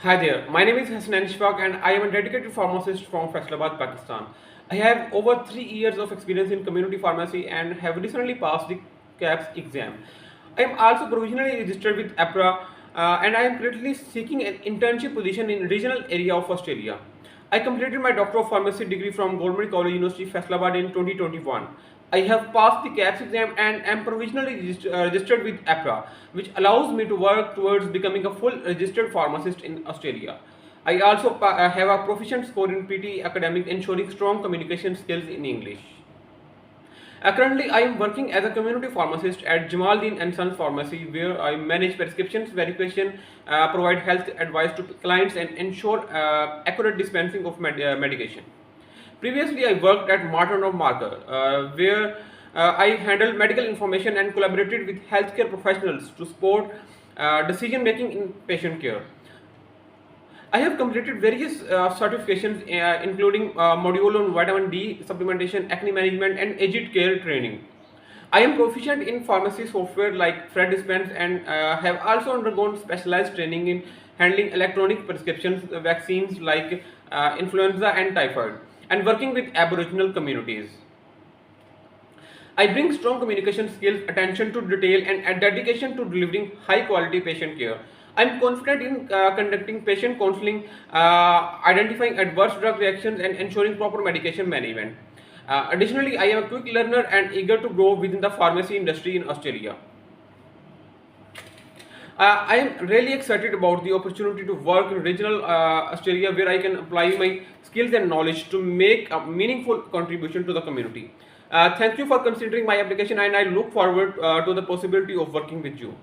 Hi there, my name is Husnain Ashfaq and I am a dedicated pharmacist from Faisalabad, Pakistan. I have over 3 years of experience in community pharmacy and have recently passed the KAPS exam. I am also provisionally registered with AHPRA and I am currently seeking an internship position in regional area of Australia. I completed my Doctor of Pharmacy degree from Government College University, Faisalabad in 2021. I have passed the KAPS exam and am provisionally registered with AHPRA, which allows me to work towards becoming a full registered pharmacist in Australia. I also have a proficient score in PT academic, ensuring strong communication skills in English. Currently, I am working as a community pharmacist at Jamaldeen and Sons Pharmacy, where I manage prescriptions verification, provide health advice to clients, and ensure accurate dispensing of medication. Previously, I worked at Martin of Marker, where I handled medical information and collaborated with healthcare professionals to support decision making in patient care. I have completed various certifications, including module on vitamin D supplementation, acne management, and aged care training. I am proficient in pharmacy software like Fred Dispense and have also undergone specialized training in handling electronic prescriptions, vaccines like influenza and typhoid, and working with Aboriginal communities. I bring strong communication skills, attention to detail, and a dedication to delivering high quality patient care. I am confident in conducting patient counseling, identifying adverse drug reactions, and ensuring proper medication management. Additionally, I am a quick learner and eager to grow within the pharmacy industry in Australia. I am really excited about the opportunity to work in regional Australia where I can apply my skills and knowledge to make a meaningful contribution to the community. Thank you for considering my application and I look forward to the possibility of working with you.